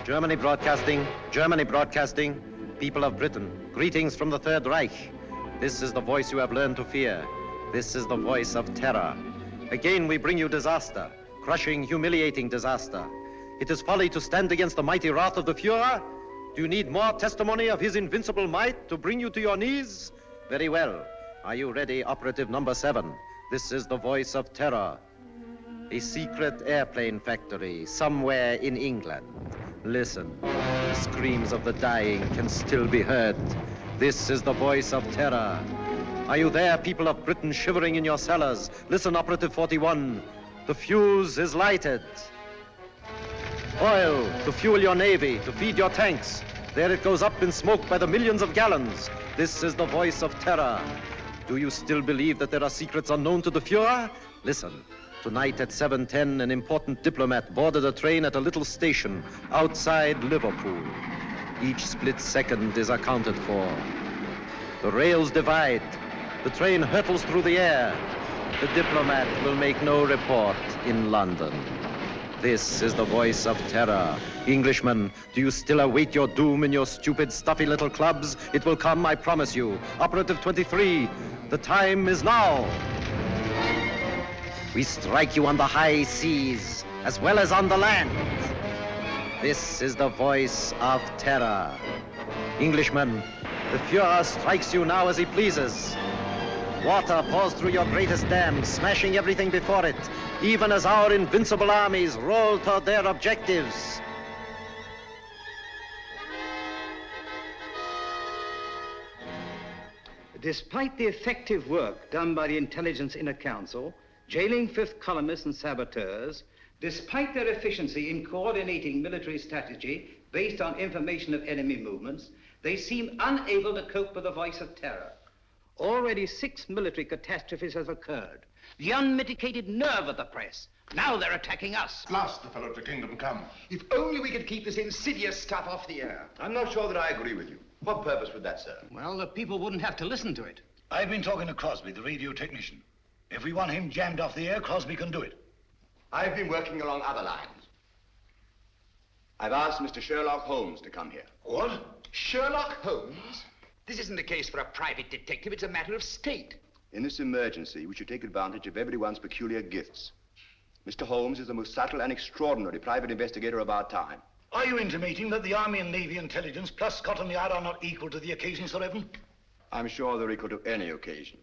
Germany broadcasting, people of Britain, greetings from the Third Reich. This is the voice you have learned to fear. This is the voice of terror. Again we bring you disaster, crushing, humiliating disaster. It is folly to stand against the mighty wrath of the Fuhrer. Do you need more testimony of his invincible might to bring you to your knees? Very well. Are you ready, operative number 7? This is the voice of terror. A secret airplane factory somewhere in England. Listen, the screams of the dying can still be heard. This is the voice of terror. Are you there, people of Britain, shivering in your cellars? Listen, operative 41. The fuse is lighted. Oil to fuel your navy, to feed your tanks. There it goes up in smoke by the millions of gallons. This is the voice of terror. Do you still believe that there are secrets unknown to the Fuhrer? Listen. Tonight at 7:10, an important diplomat boarded a train at a little station outside Liverpool. Each split second is accounted for. The rails divide. The train hurtles through the air. The diplomat will make no report in London. This is the voice of terror. Englishmen, do you still await your doom in your stupid, stuffy little clubs? It will come, I promise you. Operative 23, the time is now. We strike you on the high seas, as well as on the land. This is the voice of terror. Englishmen, the Fuhrer strikes you now as he pleases. Water pours through your greatest dam, smashing everything before it, even as our invincible armies roll toward their objectives. Despite the effective work done by the Intelligence Inner Council, jailing fifth columnists and saboteurs, despite their efficiency in coordinating military strategy based on information of enemy movements, they seem unable to cope with the voice of terror. Already 6 military catastrophes have occurred. The unmitigated nerve of the press. Now they're attacking us. At last the fellow to kingdom come. If only we could keep this insidious stuff off the air. I'm not sure that I agree with you. What purpose would that serve? Well, the people wouldn't have to listen to it. I've been talking to Crosby, the radio technician. If we want him jammed off the air, Crosby can do it. I've been working along other lines. I've asked Mr. Sherlock Holmes to come here. What? Sherlock Holmes? This isn't a case for a private detective, it's a matter of state. In this emergency, we should take advantage of everyone's peculiar gifts. Mr. Holmes is the most subtle and extraordinary private investigator of our time. Are you intimating that the Army and Navy intelligence plus Scotland Yard are not equal to the occasion, Sir Evan? I'm sure they're equal to any occasion.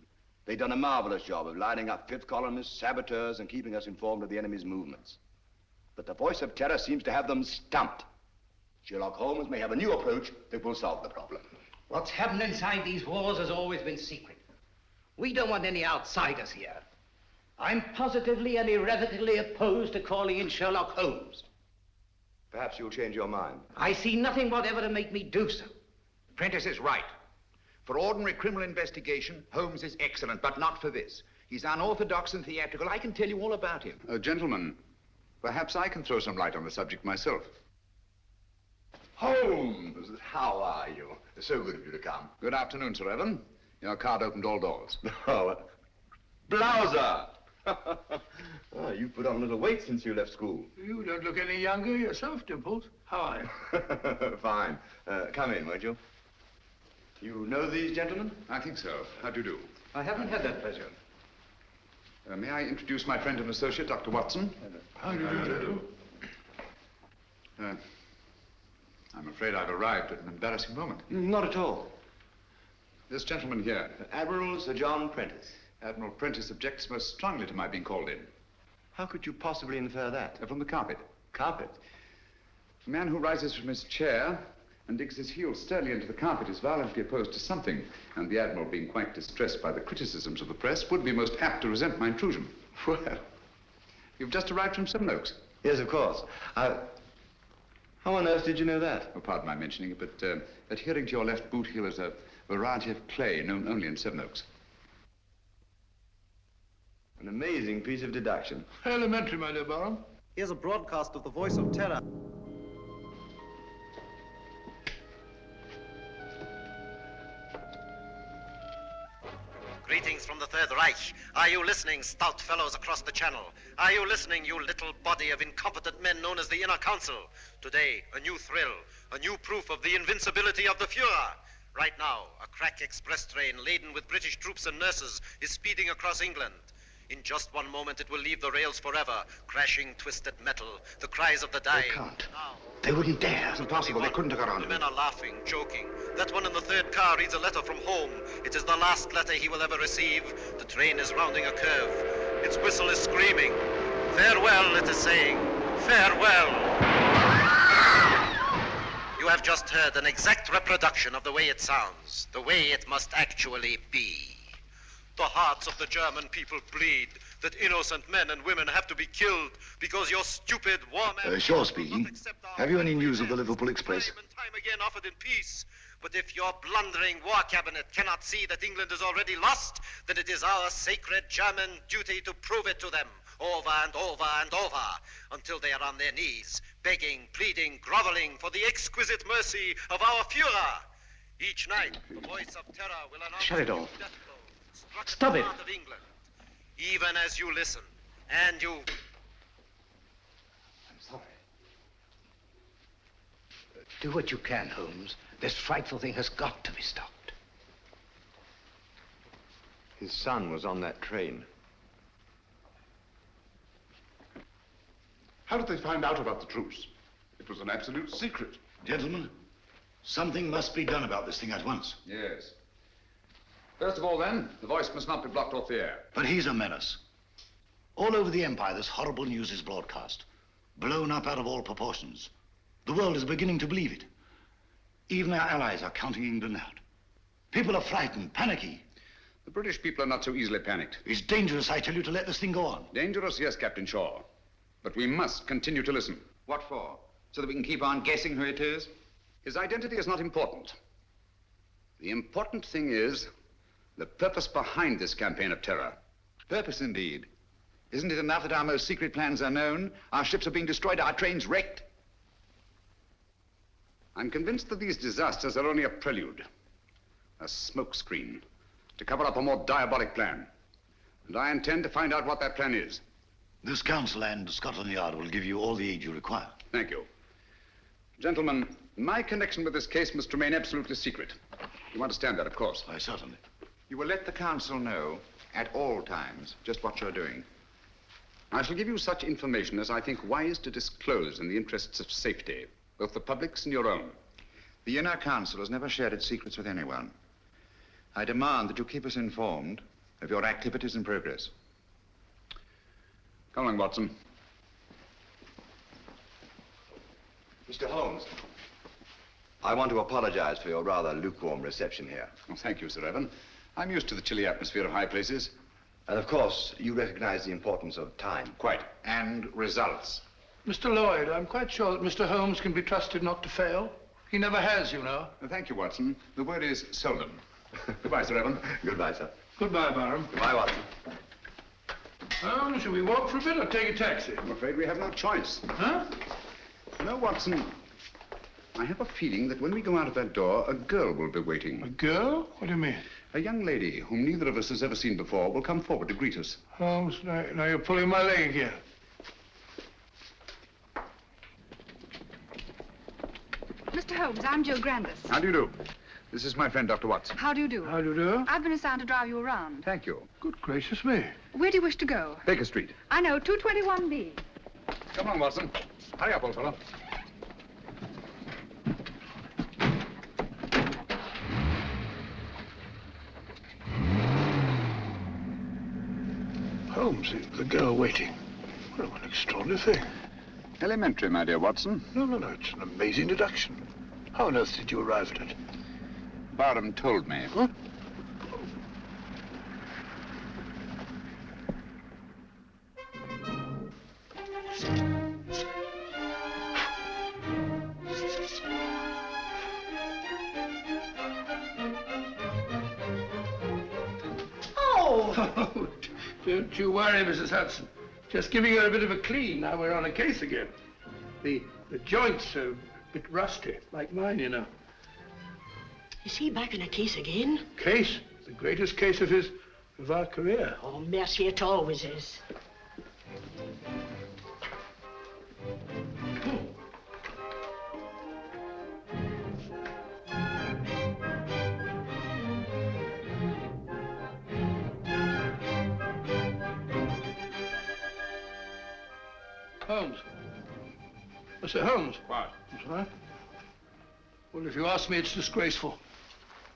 They've done a marvelous job of lining up fifth columnists, saboteurs, and keeping us informed of the enemy's movements. But the voice of terror seems to have them stumped. Sherlock Holmes may have a new approach that will solve the problem. What's happened inside these walls has always been secret. We don't want any outsiders here. I'm positively and irrevocably opposed to calling in Sherlock Holmes. Perhaps you'll change your mind. I see nothing whatever to make me do so. Prentice is right. For ordinary criminal investigation, Holmes is excellent, but not for this. He's unorthodox and theatrical. I can tell you all about him. Gentlemen, perhaps I can throw some light on the subject myself. Holmes, how are you? So good of you to come. Good afternoon, Sir Evan. Your card opened all doors. Oh, Blouser! Oh, you've put on a little weight since you left school. You don't look any younger yourself, Dimples. How are you? Fine. Come in, won't you? You know these gentlemen? I think so. How do you do? I haven't had that pleasure. May I introduce my friend and associate, Dr. Watson? How do you do? I'm afraid I've arrived at an embarrassing moment. Not at all. This gentleman here, Admiral Sir John Prentice. Admiral Prentice, objects most strongly to my being called in. How could you possibly infer that? From the carpet. Carpet? A man who rises from his chair and digs his heels sternly into the carpet is violently opposed to something, and the Admiral, being quite distressed by the criticisms of the press, would be most apt to resent my intrusion. Well, you've just arrived from Sevenoaks. Yes, of course. How on earth did you know that? Oh, pardon my mentioning it, but adhering to your left boot heel is a variety of clay known only in Sevenoaks. An amazing piece of deduction. Elementary, my dear Baron. Here's a broadcast of the voice of terror. Greetings from the Third Reich. Are you listening, stout fellows across the channel? Are you listening, you little body of incompetent men known as the Inner Council? Today, a new thrill, a new proof of the invincibility of the Fuhrer. Right now, a crack express train laden with British troops and nurses is speeding across England. In just one moment, it will leave the rails forever, crashing twisted metal, the cries of the dying. They can't. Now, They wouldn't dare. It's impossible. They couldn't have got on the to men it. are laughing, joking. That one in the third car reads a letter from home. It is the last letter he will ever receive. The train is rounding a curve. Its whistle is screaming. Farewell, it is saying. Farewell. You have just heard an exact reproduction of the way it sounds, the way it must actually be. The hearts of the German people bleed that innocent men and women have to be killed because your stupid war man... Shaw speaking. Have you any news of the Liverpool Express? Time and time again offered in peace. But if your blundering war cabinet cannot see that England is already lost, then it is our sacred German duty to prove it to them over and over and over until they are on their knees, begging, pleading, groveling for the exquisite mercy of our Fuhrer. Each night, the voice of terror will announce... Shut it a new off. death blow, struck Stop the it. heart of England. Even as you listen, and you... I'm sorry. Do what you can, Holmes. This frightful thing has got to be stopped. His son was on that train. How did they find out about the truce? It was an absolute secret. Gentlemen, something must be done about this thing at once. Yes. First of all, then, the voice must not be blocked off the air. But he's a menace. All over the Empire, this horrible news is broadcast, blown up out of all proportions. The world is beginning to believe it. Even our allies are counting England out. People are frightened, panicky. The British people are not so easily panicked. It's dangerous, I tell you, to let this thing go on. Dangerous, yes, Captain Shaw. But we must continue to listen. What for? So that we can keep on guessing who it is? His identity is not important. The important thing is the purpose behind this campaign of terror. Purpose indeed. Isn't it enough that our most secret plans are known? Our ships are being destroyed, our trains wrecked? I'm convinced that these disasters are only a prelude, a smokescreen, to cover up a more diabolic plan. And I intend to find out what that plan is. This council and Scotland Yard will give you all the aid you require. Thank you. Gentlemen, my connection with this case must remain absolutely secret. You understand that, of course. Why, certainly. You will let the council know at all times just what you're doing. I shall give you such information as I think wise to disclose in the interests of safety, both the public's and your own. The Inner Council has never shared its secrets with anyone. I demand that you keep us informed of your activities and progress. Come along, Watson. Mr. Holmes, I want to apologize for your rather lukewarm reception here. Well, thank you, Sir Evan. I'm used to the chilly atmosphere of high places. And of course, you recognize the importance of time. Quite. And results. Mr. Lloyd, I'm quite sure that Mr. Holmes can be trusted not to fail. He never has, you know. Thank you, Watson. The word is seldom. Goodbye, Sir Evan. Goodbye, sir. Goodbye, Barham. Goodbye, Watson. Shall we walk for a bit or take a taxi? I'm afraid we have no choice. Huh? No, Watson. I have a feeling that when we go out of that door, a girl will be A waiting. girl? What do you mean? A young lady whom neither of us has ever seen before will come forward to greet us. Holmes, now you're pulling my leg again. Mr. Holmes, I'm Jill Grandis. How do you do? This is my friend, Dr. Watson. How do you do? How do you do? I've been assigned to drive you around. Thank you. Good gracious me. Where do you wish to go? Baker Street. I know, 221B. Come on, Watson. Hurry up, old fellow. Holmes, the girl waiting. What an extraordinary thing. Elementary, my dear Watson. No, it's an amazing deduction. How on earth did you arrive at it? Barham told me. Huh? Oh, don't you worry, Mrs. Hudson. Just giving her a bit of a clean. Now we're on a case again. The joints are a bit rusty, like mine, you know. Is he back in a case again? Case? The greatest case of his of our career. Oh, mercy, it always is. Holmes. Mr. Holmes. What? That's right. Well, if you ask me, it's disgraceful.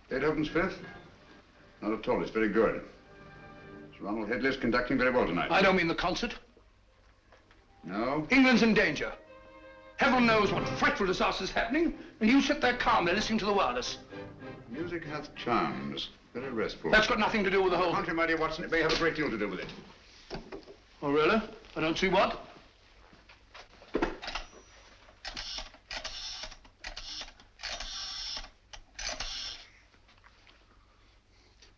Beethoven's Fifth? Not at all. It's very good. Sir Ronald Headley's conducting very well tonight. I don't mean the concert. No? England's in danger. Heaven knows what frightful disaster's happening, and you sit there calmly listening to the wireless. Music hath charms. Very restful. That's got nothing to do with the whole... Contrary, my dear Watson, it may have a great deal to do with it. Oh, really? I don't see what.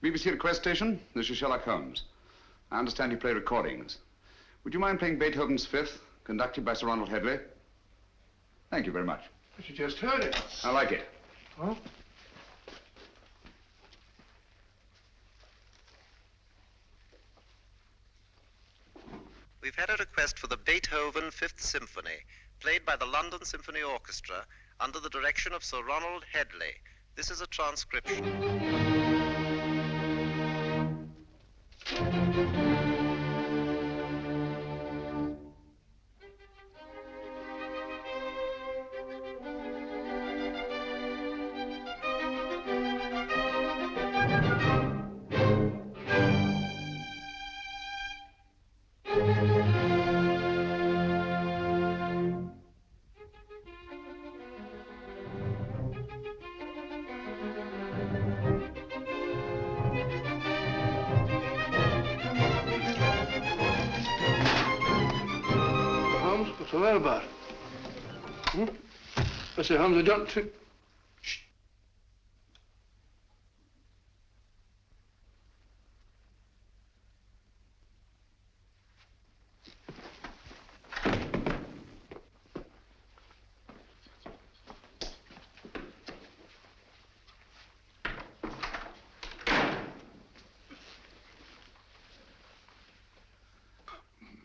BBC request station, this is Sherlock Holmes. I understand you play recordings. Would you mind playing Beethoven's Fifth, conducted by Sir Ronald Headley? Thank you very much. But you just heard it. I like it. Oh? We've had a request for the Beethoven Fifth Symphony, played by the London Symphony Orchestra under the direction of Sir Ronald Headley. This is a transcription. What's all that about? Hmm? I say, Holmes, I don't think... Shh.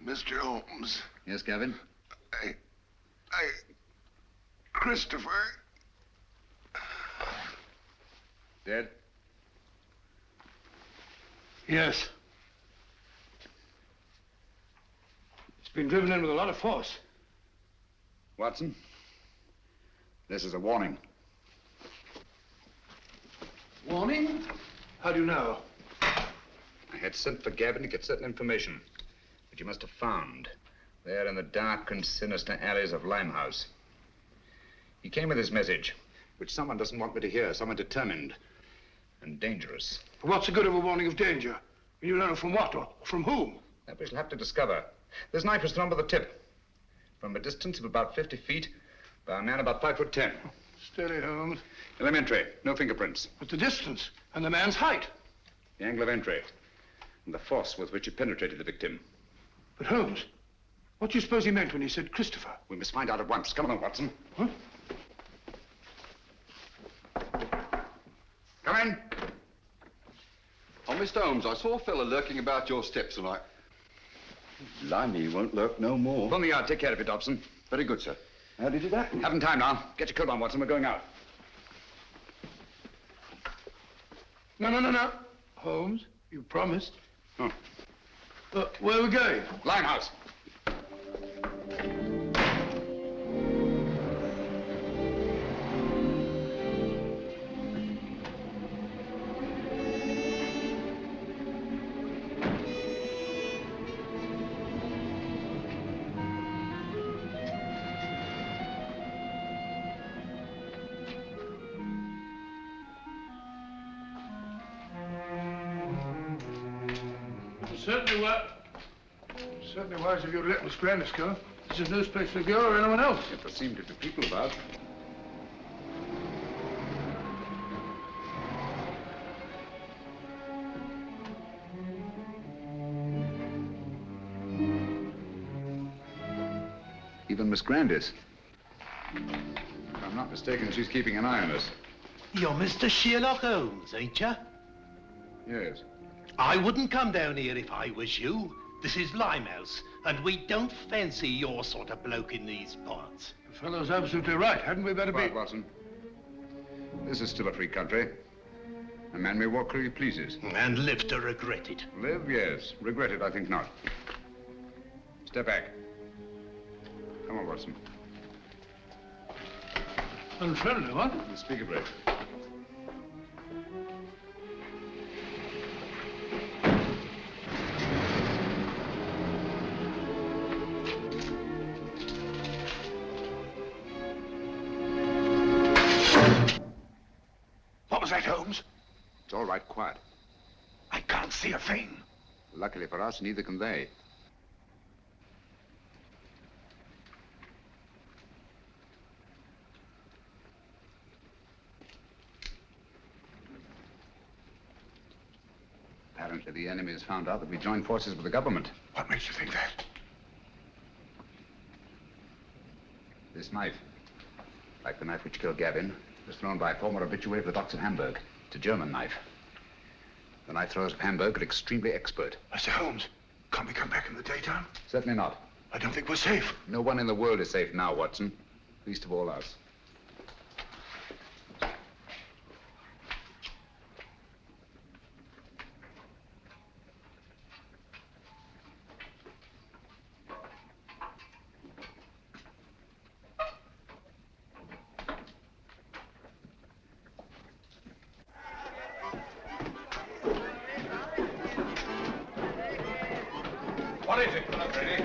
Mr. Holmes. Yes, Gavin? Christopher. Dead? Yes. It's been driven in with a lot of force. Watson, this is a warning. Warning? How do you know? I had sent for Gavin to get certain information, which you must have found there in the dark and sinister alleys of Limehouse. He came with his message, which someone doesn't want me to hear, someone determined and dangerous. What's the good of a warning of danger? You don't know from what or from whom? That we shall have to discover. This knife was thrown by the tip, from a distance of about 50 feet, by a man about 5'10". Steady, Holmes. Elementary, no fingerprints. But the distance and the man's height. The angle of entry, and the force with which it penetrated the victim. But Holmes, what do you suppose he meant when he said Christopher? We must find out at once. Come on, Watson. Huh? Come in. Oh, Mr. Holmes, I saw a fella lurking about your steps tonight. Blimey, he won't lurk no more. From the yard. Take care of it, Dobson. Very good, sir. How did it happen? Haven't time now. Get your coat on, Watson. We're going out. No. Holmes, you promised. Oh. Where are we going? Limehouse. Certainly wise of you to let Miss Grandis go. This is no place for a girl or anyone else. Yet there seem to be people about. Even Miss Grandis. If I'm not mistaken, she's keeping an eye on us. You're Mr. Sherlock Holmes, ain't you? Yes. I wouldn't come down here if I was you. This is Limehouse, and we don't fancy your sort of bloke in these parts. The fellow's absolutely right. Hadn't we better Quiet, be... Watson. This is still a free country. A man may walk where he pleases. And live to regret it. Live, yes. Regret it, I think not. Step back. Come on, Watson. Unfriendly, what? Unspeakably. What was that, Holmes? It's all right, quiet. I can't see a thing. Luckily for us, neither can they. Apparently, the enemy has found out that we joined forces with the government. What makes you think that? This knife, like the knife which killed Gavin, was thrown by a former habitué of the docks of Hamburg. It's a German knife. The knife throwers of Hamburg are extremely expert. Mr. Holmes, can't we come back in the daytime? Certainly not. I don't think we're safe. No one in the world is safe now, Watson. Least of all us. What is it? Not ready.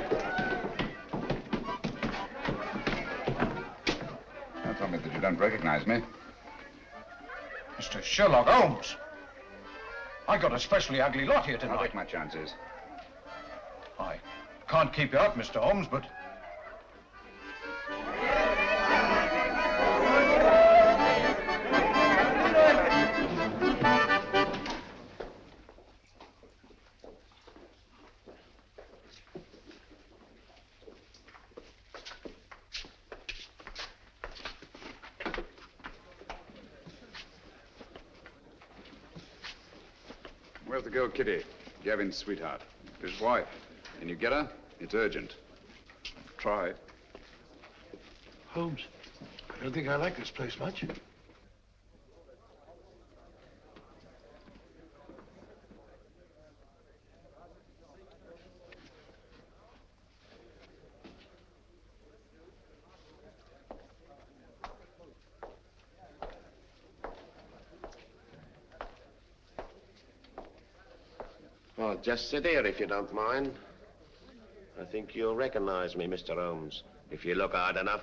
Don't tell me that you don't recognize me. Mr. Sherlock Holmes. I got a especially ugly lot here I'll tonight. take my chances. I can't keep you out, Mr. Holmes, but... Where's the girl, Kitty? Gavin's sweetheart. His wife. Can you get her? It's urgent. Try. Holmes, I don't think I like this place much. Well, just sit here if you don't mind. I think you'll recognize me, Mr. Holmes, if you look hard enough.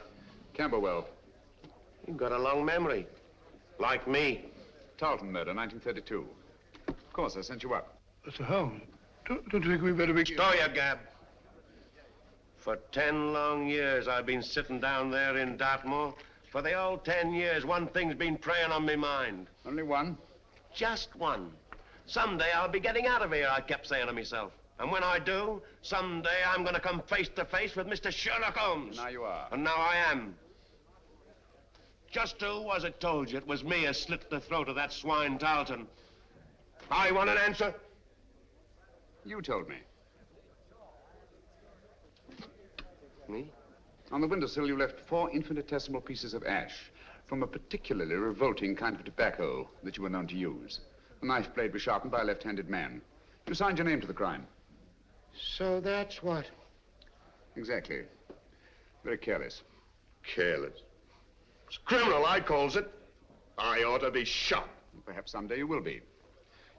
Camberwell. You've got a long memory. Like me. Tarleton murder, 1932. Of course, I sent you up. Mr. Holmes, don't you think we better be... Stow your gab. For 10 long years, I've been sitting down there in Dartmoor. For the old 10 years, one thing's been preying on my mind. Only one? Just one. Someday I'll be getting out of here, I kept saying to myself. And when I do, someday I'm going to come face to face with Mr. Sherlock Holmes. Now you are. And now I am. Just who was it told you it was me who slit the throat of that swine Tarleton? I want an answer. You told me. Me? On the windowsill, you left 4 infinitesimal pieces of ash from a particularly revolting kind of tobacco that you were known to use. The knife blade was sharpened by a left-handed man. You signed your name to the crime. So that's what? Exactly. Very careless. Careless. It's criminal, I calls it. I ought to be shot. Perhaps someday you will be.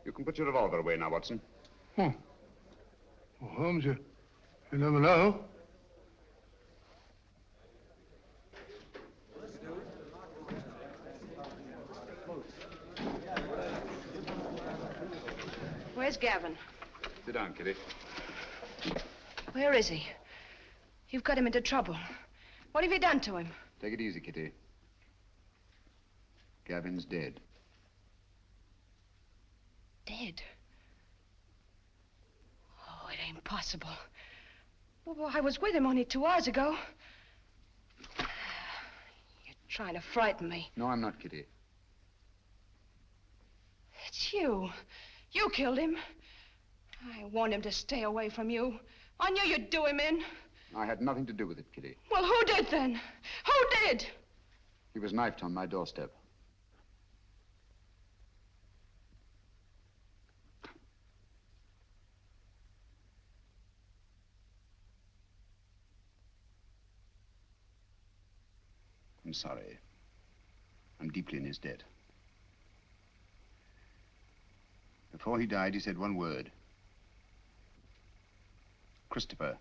You can put your revolver away now, Watson. Well, Holmes, you never know. Where's Gavin? Sit down, Kitty. Where is he? You've got him into trouble. What have you done to him? Take it easy, Kitty. Gavin's dead. Dead? Oh, it ain't possible. Well, I was with him only 2 hours ago. You're trying to frighten me. No, I'm not, Kitty. It's you. You killed him. I warned him to stay away from you. I knew you'd do him in. I had nothing to do with it, Kitty. Well, who did then? Who did? He was knifed on my doorstep. I'm sorry. I'm deeply in his debt. Before he died, he said one word. Christopher.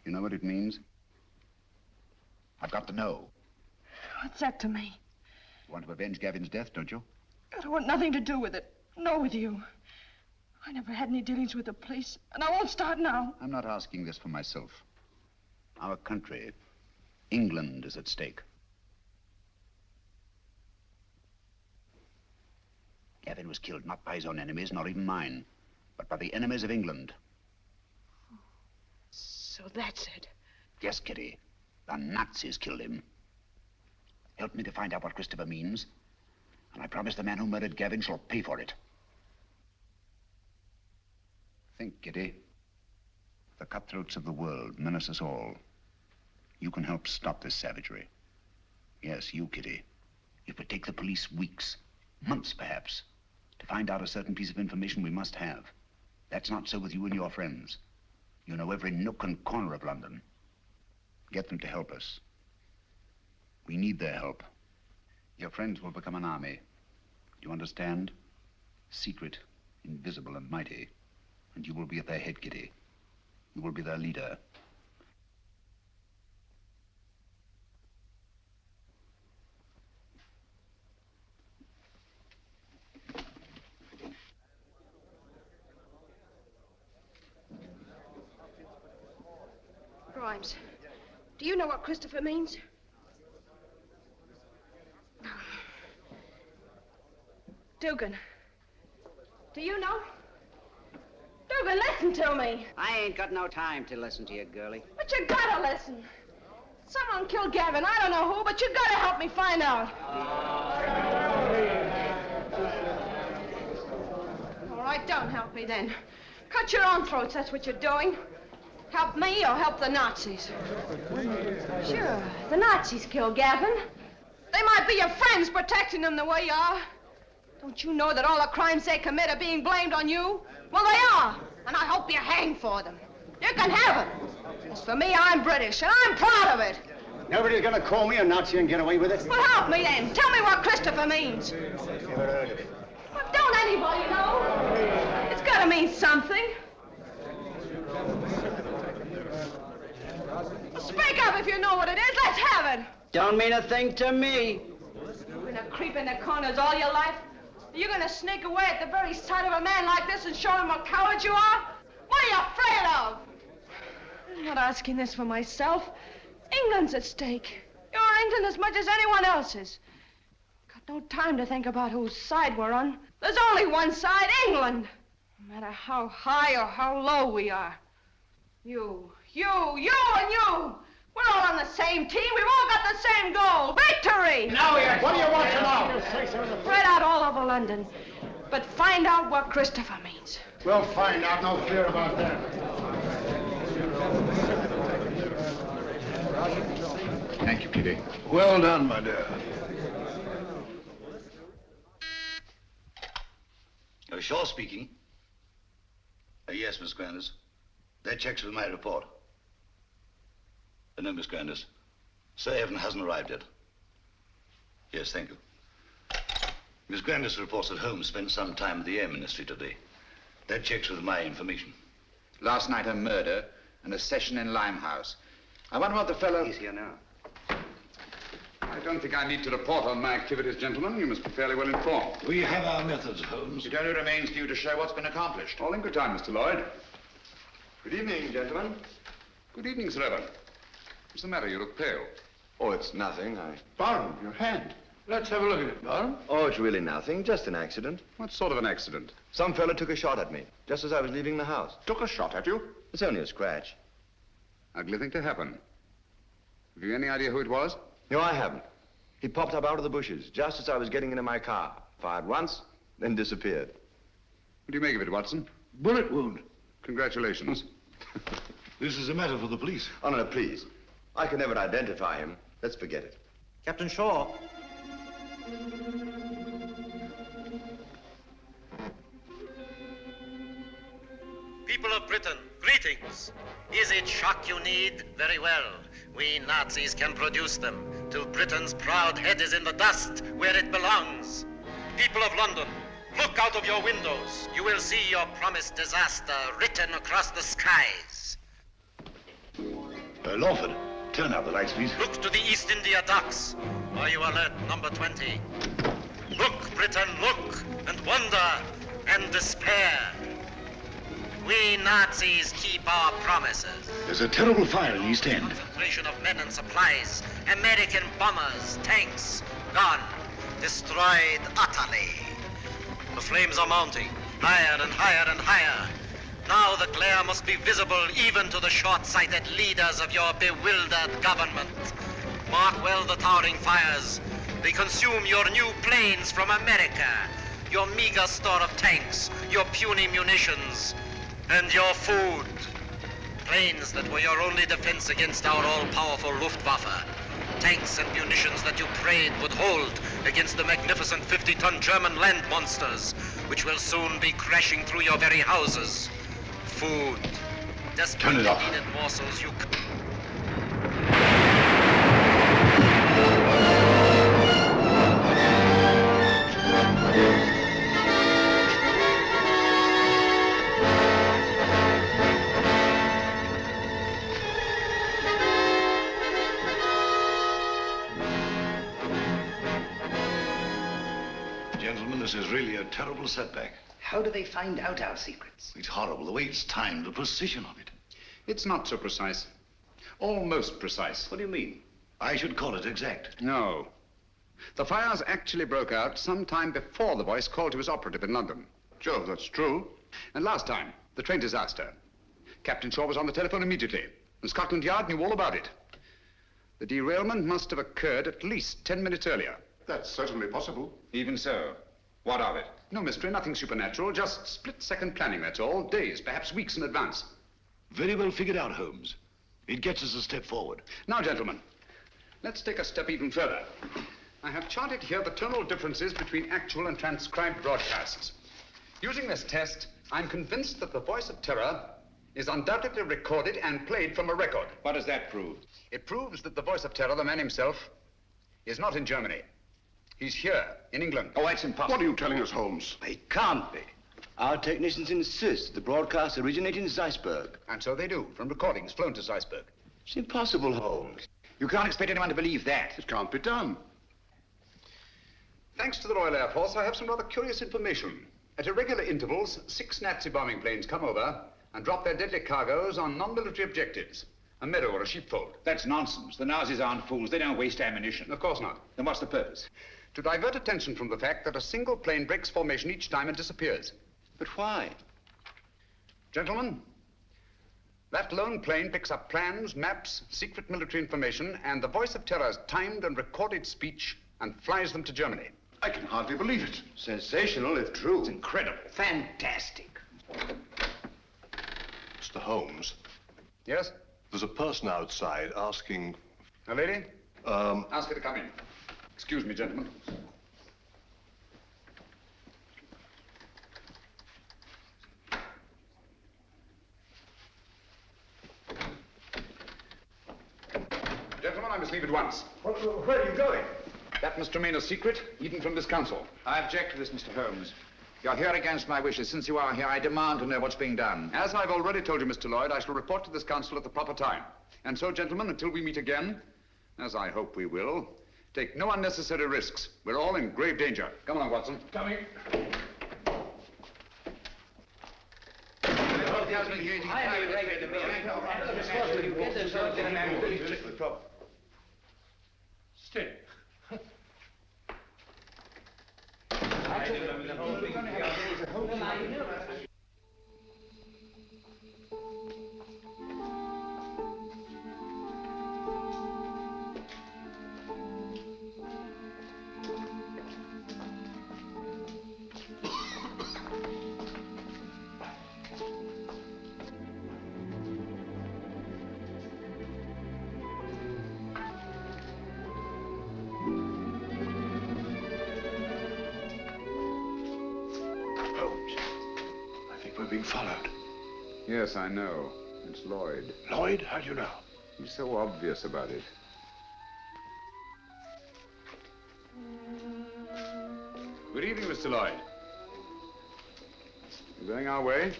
You know what it means? I've got to know. What's that to me? You want to avenge Gavin's death, don't you? I don't want nothing to do with it. Nor with you. I never had any dealings with the police, and I won't start now. I'm not asking this for myself. Our country, England, is at stake. Gavin was killed not by his own enemies, nor even mine, but by the enemies of England. So that's it. Yes, Kitty. The Nazis killed him. Help me to find out what Christopher means, and I promise the man who murdered Gavin shall pay for it. Think, Kitty. The cutthroats of the world menace us all. You can help stop this savagery. Yes, you, Kitty. It would take the police weeks, months perhaps, to find out a certain piece of information we must have. That's not so with you and your friends. You know every nook and corner of London. Get them to help us. We need their help. Your friends will become an army. Do you understand? Secret, invisible, and mighty. And you will be at their head, Kitty. You will be their leader. Grimes, do you know what Christopher means? Dugan, do you know? Dugan, listen to me. I ain't got no time to listen to you, girlie. But you gotta listen. Someone killed Gavin. I don't know who, but you gotta help me find out. All right, don't help me then. Cut your own throats, that's what you're doing. Help me or help the Nazis. Sure, the Nazis killed Gavin. They might be your friends protecting them the way you are. Don't you know that all the crimes they commit are being blamed on you? Well, they are, and I hope you hang for them. You can have it. As for me, I'm British, and I'm proud of it. Nobody's gonna call me a Nazi and get away with it. Well, help me then. Tell me what Christopher means. Never heard of it. Well, don't anybody know? It's gotta mean something. Well, speak up if you know what it is. Let's have it. Don't mean a thing to me. You're gonna creep in the corners all your life? You're gonna sneak away at the very sight of a man like this and show him what cowards you are? What are you afraid of? I'm not asking this for myself. England's at stake. You're England as much as anyone else's. Got no time to think about whose side we're on. There's only one side, England. No matter how high or how low we are. You, and you. We're all on the same team. We've all got the same goal. Victory! What do you want to know? Spread out all over London. But find out what Christopher means. We'll find out. No fear about that. Thank you, Kitty. Well done, my dear. Shaw speaking. Yes, Miss Grandis. That checks with my report. No, Miss Grandis. Sir Evan hasn't arrived yet. Yes, thank you. Miss Grandis reports that Holmes spent some time at the Air Ministry today. That checks with my information. Last night a murder and a session in Limehouse. I wonder what the fellow... He's here now. I don't think I need to report on my activities, gentlemen. You must be fairly well informed. We have our methods, Holmes. It only remains for you to show what's been accomplished. All in good time, Mr. Lloyd. Good evening, gentlemen. Good evening, Sir Evan. What's the matter? You look pale. Oh, it's nothing. Barham, your hand. Let's have a look at it, Barham. Oh, it's really nothing. Just an accident. What sort of an accident? Some fella took a shot at me, just as I was leaving the house. Took a shot at you? It's only a scratch. Ugly thing to happen. Have you any idea who it was? No, I haven't. He popped up out of the bushes, just as I was getting into my car. Fired once, then disappeared. What do you make of it, Watson? Bullet wound. Congratulations. This is a matter for the police. Oh, no, please. I can never identify him. Let's forget it. Captain Shaw. People of Britain, greetings. Is it shock you need? Very well. We Nazis can produce them till Britain's proud head is in the dust where it belongs. People of London, look out of your windows. You will see your promised disaster written across the skies. Lawford, turn out the lights, please. Look to the East India docks. Are you alert, number 20? Look, Britain, look, and wonder, and despair. We Nazis keep our promises. There's a terrible fire in East End. Concentration of men and supplies. American bombers, tanks, gone. Destroyed utterly. The flames are mounting, higher and higher and higher. Now the glare must be visible even to the short-sighted leaders of your bewildered government. Mark well the towering fires. They consume your new planes from America, your meager store of tanks, your puny munitions, and your food. Planes that were your only defense against our all-powerful Luftwaffe. Tanks and munitions that you prayed would hold against the magnificent 50-ton German land monsters, which will soon be crashing through your very houses. Food. Desperately needed morsels you... Gentlemen, this is really a terrible setback. How do they find out our secrets? It's horrible, the way it's timed, the precision of it. It's not so precise. Almost precise. What do you mean? I should call it exact. No. The fires actually broke out sometime before the voice called to his operative in London. Joe, that's true. And last time, the train disaster. Captain Shaw was on the telephone immediately, and Scotland Yard knew all about it. The derailment must have occurred at least 10 minutes earlier. That's certainly possible. Even so. What of it? No mystery, nothing supernatural, just split-second planning, that's all. Days, perhaps weeks in advance. Very well figured out, Holmes. It gets us a step forward. Now, gentlemen, let's take a step even further. I have charted here the tonal differences between actual and transcribed broadcasts. Using this test, I'm convinced that the voice of terror is undoubtedly recorded and played from a record. What does that prove? It proves that the voice of terror, the man himself, is not in Germany. He's here, in England. Oh, that's impossible. What are you telling us, Holmes? It can't be. Our technicians insist the broadcasts originate in Zeisberg. And so they do, from recordings flown to Zeisberg. It's impossible, Holmes. You can't expect anyone to believe that. It can't be done. Thanks to the Royal Air Force, I have some rather curious information. At irregular intervals, 6 Nazi bombing planes come over and drop their deadly cargoes on non-military objectives. A meadow or a sheepfold. That's nonsense. The Nazis aren't fools. They don't waste ammunition. Of course not. Then what's the purpose? To divert attention from the fact that a single plane breaks formation each time and disappears. But why? Gentlemen, that lone plane picks up plans, maps, secret military information, and the voice of terror's timed and recorded speech and flies them to Germany. I can hardly believe it. Sensational, if true. It's incredible. Fantastic. Mr. Holmes, Yes? there's a person outside asking... A lady? Um, Ask her to come in. Excuse me, gentlemen. Gentlemen, I must leave at once. Where are you going? That must remain a secret, even from this council. I object to this, Mr. Holmes. You're here against my wishes. Since you are here, I demand to know what's being done. As I've already told you, Mr. Lloyd, I shall report to this council at the proper time. And so, gentlemen, until we meet again, as I hope we will, take no unnecessary risks. We're all in grave danger. Come along, Watson. Coming. Stay. being followed. Yes, I know. It's Lloyd. Lloyd? How do you know? He's so obvious about it. Good evening, Mr. Lloyd. You going our way?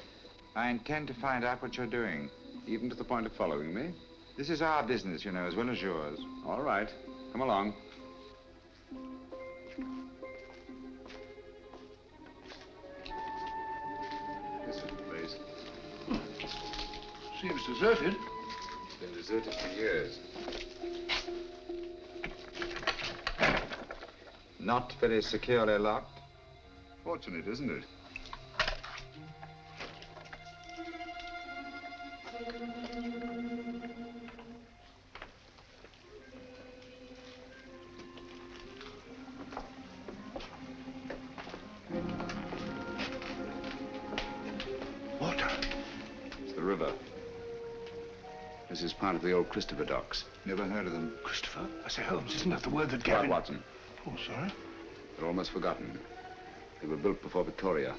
I intend to find out what you're doing. Even to the point of following me? This is our business, you know, as well as yours. All right. Come along. This is the place. Seems deserted. It's been deserted for years. Not very securely locked. Fortunate, isn't it? Water. It's the river. This is part of the old Christopher docks. Never heard of them? Christopher? I say, Holmes, isn't that the word that Right, Gavin... Watson. Oh, sorry. They're almost forgotten. They were built before Victoria.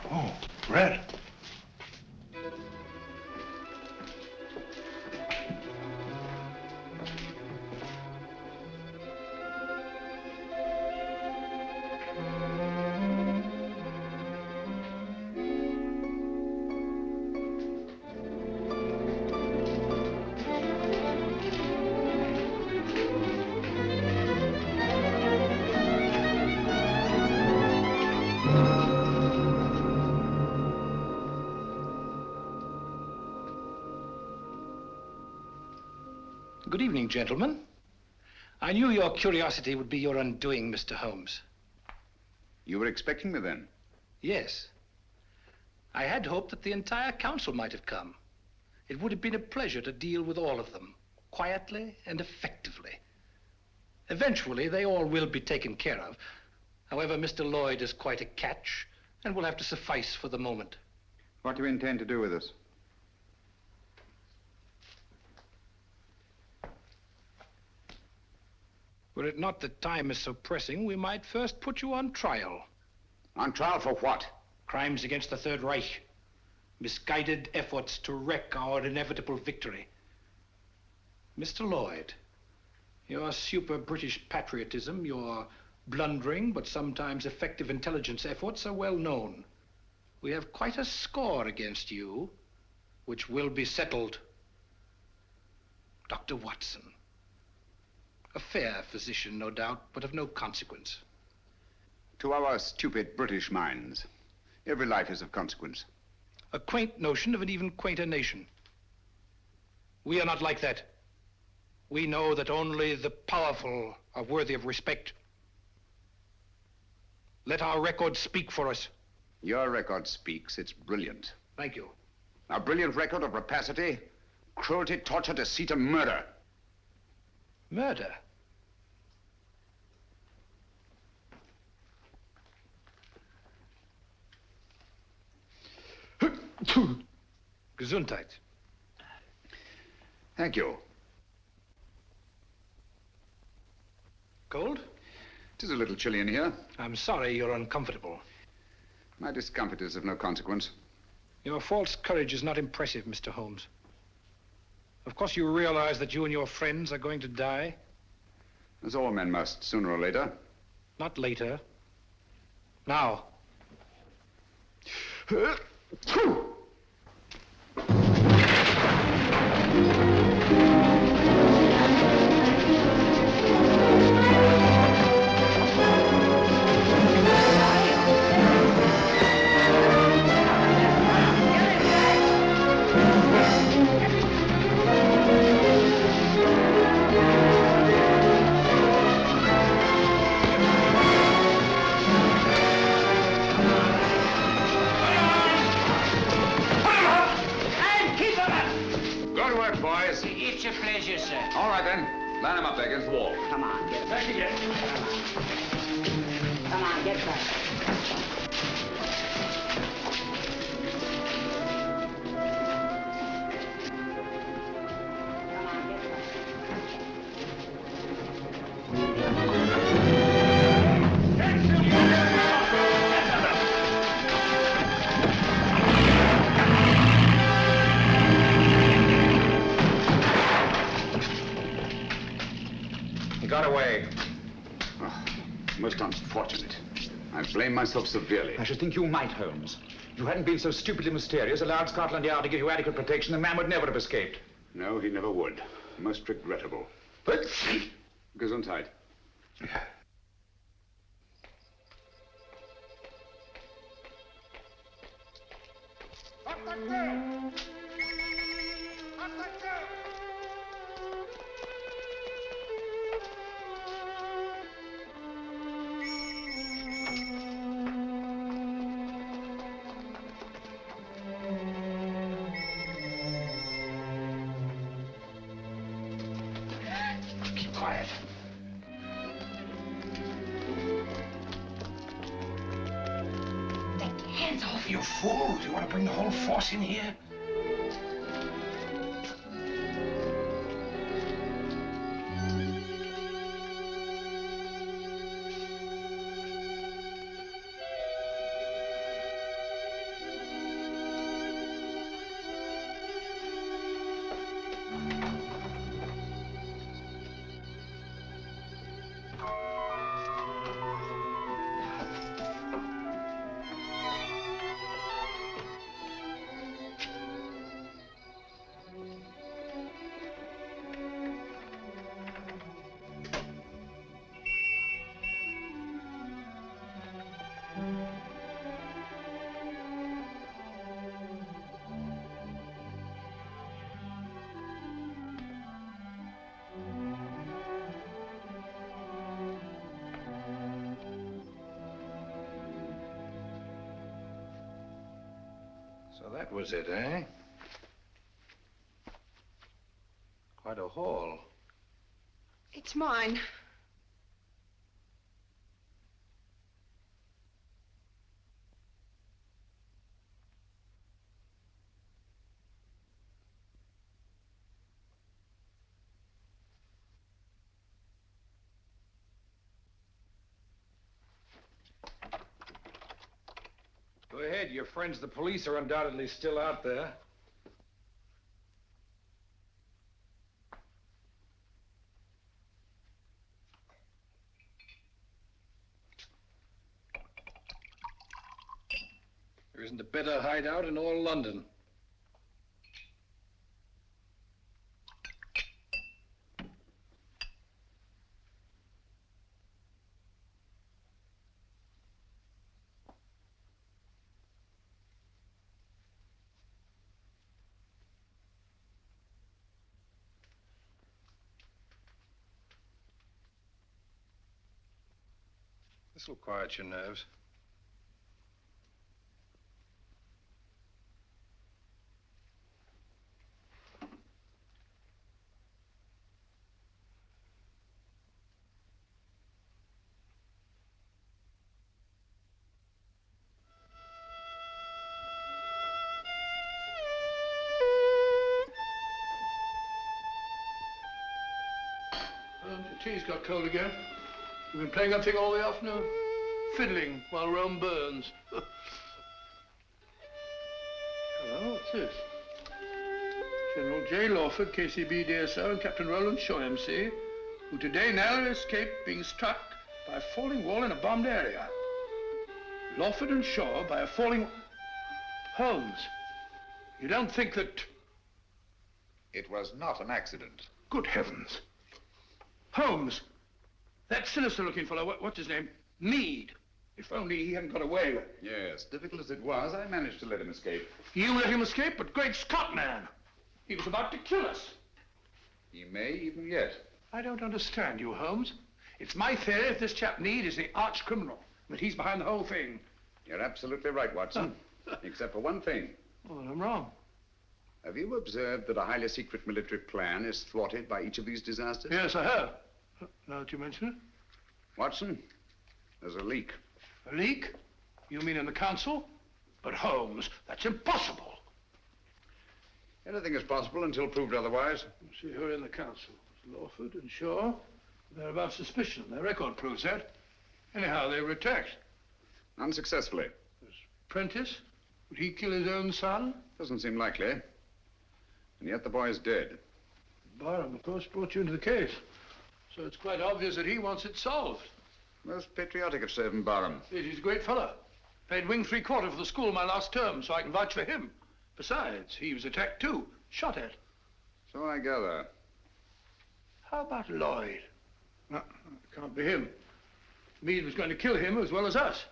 Oh, red. Good evening, gentlemen. I knew your curiosity would be your undoing, Mr. Holmes. You were expecting me then? Yes. I had hoped that the entire council might have come. It would have been a pleasure to deal with all of them, quietly and effectively. Eventually, they all will be taken care of. However, Mr. Lloyd is quite a catch and will have to suffice for the moment. What do you intend to do with us? Were it not that time is so pressing, we might first put you on trial. On trial for what? Crimes against the Third Reich. Misguided efforts to wreck our inevitable victory. Mr. Lloyd, your super-British patriotism, your blundering but sometimes effective intelligence efforts are well known. We have quite a score against you, which will be settled. Dr. Watson. A fair physician, no doubt, but of no consequence. To our stupid British minds, every life is of consequence. A quaint notion of an even quainter nation. We are not like that. We know that only the powerful are worthy of respect. Let our record speak for us. Your record speaks. It's brilliant. Thank you. A brilliant record of rapacity, cruelty, torture, deceit, and murder. Murder? Gesundheit. Thank you. Cold? It is a little chilly in here. I'm sorry you're uncomfortable. My discomfort is of no consequence. Your false courage is not impressive, Mr. Holmes. Of course you realize that you and your friends are going to die? As all men must, sooner or later. Not later. Now. right, then. Line him up there against the wall. Come on, get back again. Come on, get back. He got away. Oh, most unfortunate. I blame myself severely. I should think you might, Holmes. If you hadn't been so stupidly mysterious, allowed Scotland Yard to give you adequate protection, the man would never have escaped. No, he never would. Most regrettable. But... Gesundheit. Keep quiet. Hands off, you fool! Do you want to bring the whole force in here? So that was it, eh? Quite a haul. It's mine. Go ahead. Your friends, the police, are undoubtedly still out there. There isn't a better hideout in all London. This will quiet your nerves. Your tea's got cold again. You've been playing that thing all the afternoon? Fiddling while Rome burns. Hello, what's this? General J. Lawford, KCB DSO, and Captain Roland Shaw, MC, who today narrowly escaped being struck by a falling wall in a bombed area. Lawford and Shaw by a falling... Holmes, you don't think that... It was not an accident. Good heavens. Holmes, that sinister-looking fellow, what's his name? Meade. If only he hadn't got away. Yes, difficult as it was, I managed to let him escape. You let him escape, but great Scott, man. He was about to kill us. He may even yet. I don't understand you, Holmes. It's my theory that this chap Meade is the arch criminal, that he's behind the whole thing. You're absolutely right, Watson. Except for one thing. Oh, well, I'm wrong. Have you observed that a highly secret military plan is thwarted by each of these disasters? Yes, I have. Now that you mention it. Watson, there's a leak. A leak? You mean in the council? But Holmes, that's impossible. Anything is possible until proved otherwise. See who are in the council. Lawford and Shaw. They're above suspicion. Their record proves that. Anyhow, they were attacked. Unsuccessfully. Prentice? Would he kill his own son? Doesn't seem likely. And yet the boy is dead. Barham, of course, brought you into the case. So it's quite obvious that he wants it solved. Most patriotic of Sir Barham. Yes, he's a great fellow. Paid wing 3/4 for the school my last term, so I can vouch for him. Besides, he was attacked too, shot at. So I gather. How about Lloyd? No, it can't be him. Meade was going to kill him as well as us.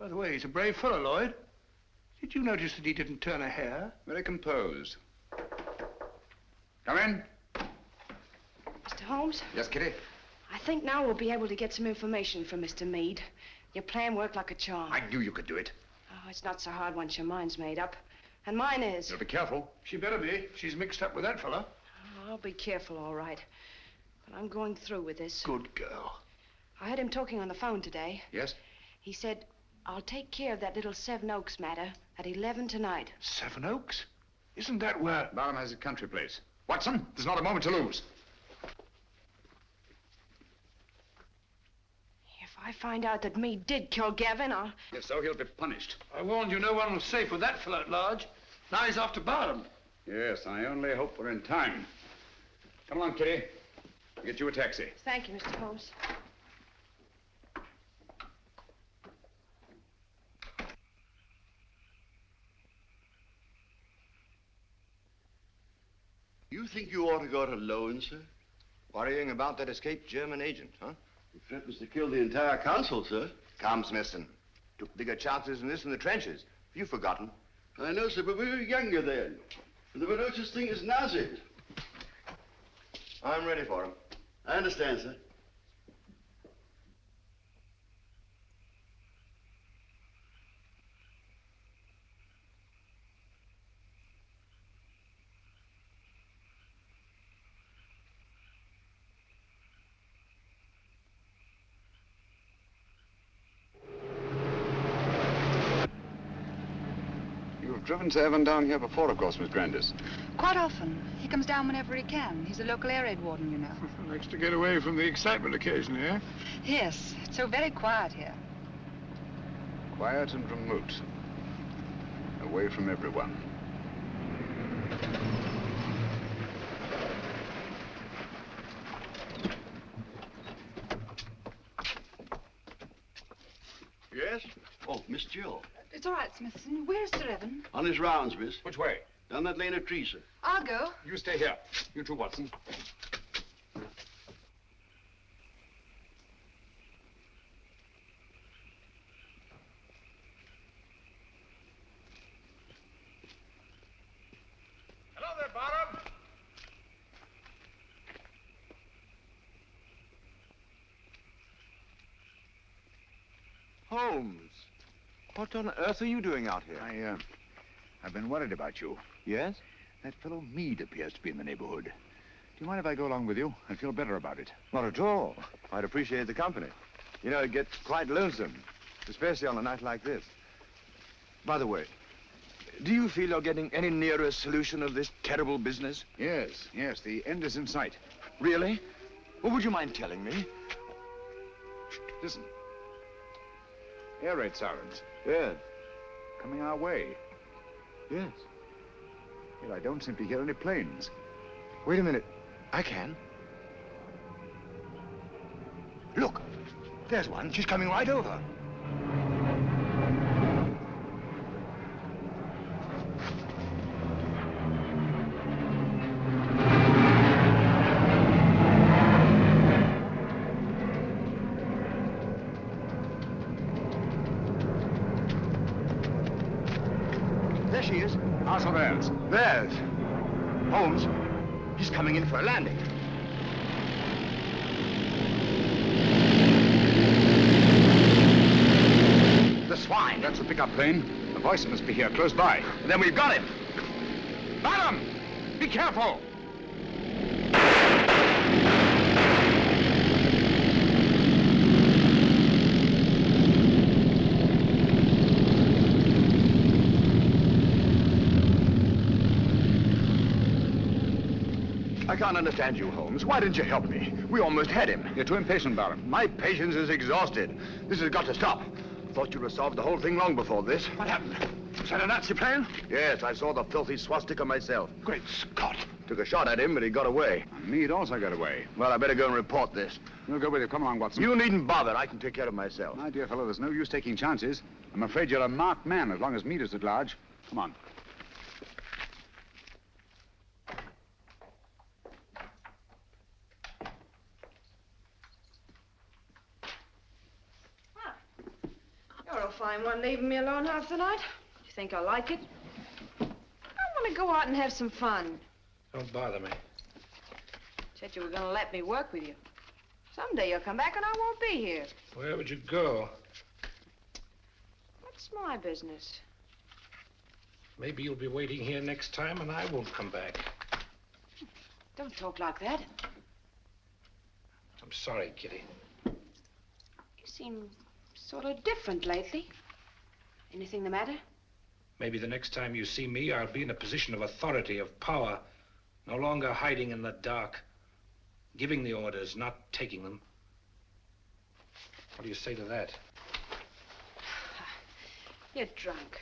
By the way, he's a brave fellow, Lloyd. Did you notice that he didn't turn a hair? Very composed. Come in. Mr. Holmes? Yes, Kitty? I think now we'll be able to get some information from Mr. Meade. Your plan worked like a charm. I knew you could do it. Oh, it's not so hard once your mind's made up. And mine is. You'll be careful. She better be. She's mixed up with that fella. Oh, I'll be careful, all right. But I'm going through with this. Good girl. I heard him talking on the phone today. Yes? He said, I'll take care of that little Seven Oaks matter at 11 tonight. Seven Oaks? Isn't that where... Barham has a country place. Watson, there's not a moment to lose. If I find out that Meade did kill Gavin, I'll... If so, he'll be punished. I warned you no one was safe with that fellow at large. Now he's after Barham. Yes, I only hope we're in time. Come along, Kitty. I'll get you a taxi. Thank you, Mr. Holmes. You think you ought to go it alone, sir? Worrying about that escaped German agent, huh? He threatens to kill the entire council, sir. Come, Smithson. Took bigger chances than this in the trenches. You've forgotten. I know, sir, but we were younger then. And there were no such thing as Nazis. I'm ready for him. I understand, sir. You've driven Sir Evan down here before, of course, Miss Grandis. Quite often. He comes down whenever he can. He's a local air raid warden, you know. Likes to get away from the excitement occasionally, eh? Yes. It's so very quiet here. Quiet and remote. Away from everyone. Yes? Oh, Miss Jill. It's all right, Smithson. Where's Sir Evan? On his rounds, miss. Which way? Down that lane of trees, sir. I'll go. You stay here. You too, Watson. Hello there, Barham. Holmes, what on earth are you doing out here? I've been worried about you. Yes? That fellow Meade appears to be in the neighborhood. Do you mind if I go along with you? I feel better about it. Not at all. I'd appreciate the company. You know, it gets quite lonesome, especially on a night like this. By the way, do you feel you're getting any nearer a solution of this terrible business? Yes, the end is in sight. Really? Well, would you mind telling me? Listen. Air raid sirens. Yes. Coming our way. Yes. Yet I don't seem to hear any planes. Wait a minute. I can. Look. There's one. She's coming right over. There she is. How's theirs? Theirs. Holmes, he's coming in for a landing. The swine. That's the pickup plane. The voice must be here, close by. Then we've got him. Bottom! Be careful! I can't understand you, Holmes. Why didn't you help me? We almost had him. You're too impatient, Baron. My patience is exhausted. This has got to stop. Thought you'd have solved the whole thing long before this. What happened? Was that a Nazi plan? Yes, I saw the filthy swastika myself. Great Scott. Took a shot at him, but he got away. Meade also got away. Well, I better go and report this. We'll go with you. Come along, Watson. You needn't bother. I can take care of myself. My dear fellow, there's no use taking chances. I'm afraid you're a marked man as long as Meade is at large. Come on. You're a fine one, leaving me alone half the night. You think I like it? I want to go out and have some fun. Don't bother me. Said you were going to let me work with you. Someday you'll come back and I won't be here. Where would you go? What's my business? Maybe you'll be waiting here next time and I won't come back. Don't talk like that. I'm sorry, Kitty. You seem sort of different lately. Anything the matter? Maybe the next time you see me, I'll be in a position of authority, of power. No longer hiding in the dark. Giving the orders, not taking them. What do you say to that? You're drunk.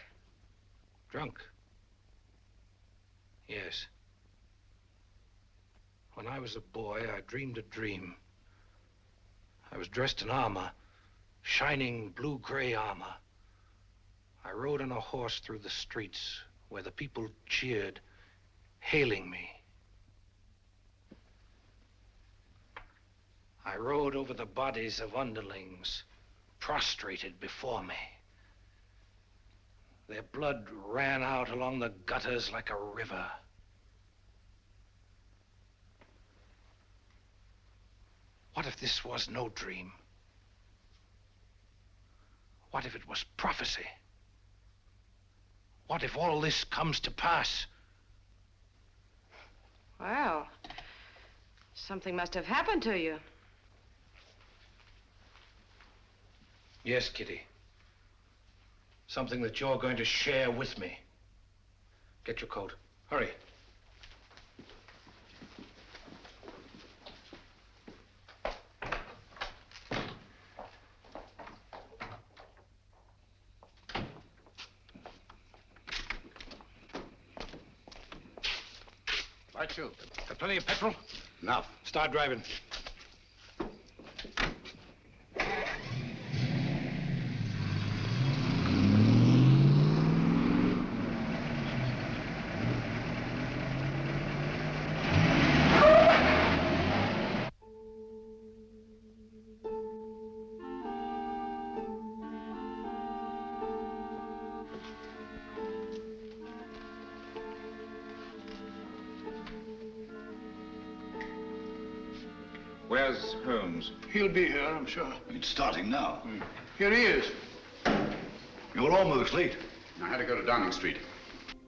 Drunk? Yes. When I was a boy, I dreamed a dream. I was dressed in armor, shining blue-gray armor. I rode on a horse through the streets where the people cheered, hailing me. I rode over the bodies of underlings, prostrated before me. Their blood ran out along the gutters like a river. What if this was no dream? What if it was prophecy? What if all this comes to pass? Well, something must have happened to you. Yes, Kitty. Something that you're going to share with me. Get your coat. Hurry. Right, you. Got plenty of petrol? Enough. Start driving. Where's Holmes? He'll be here, I'm sure. It's starting now. Here he is. You're almost late. I had to go to Downing Street.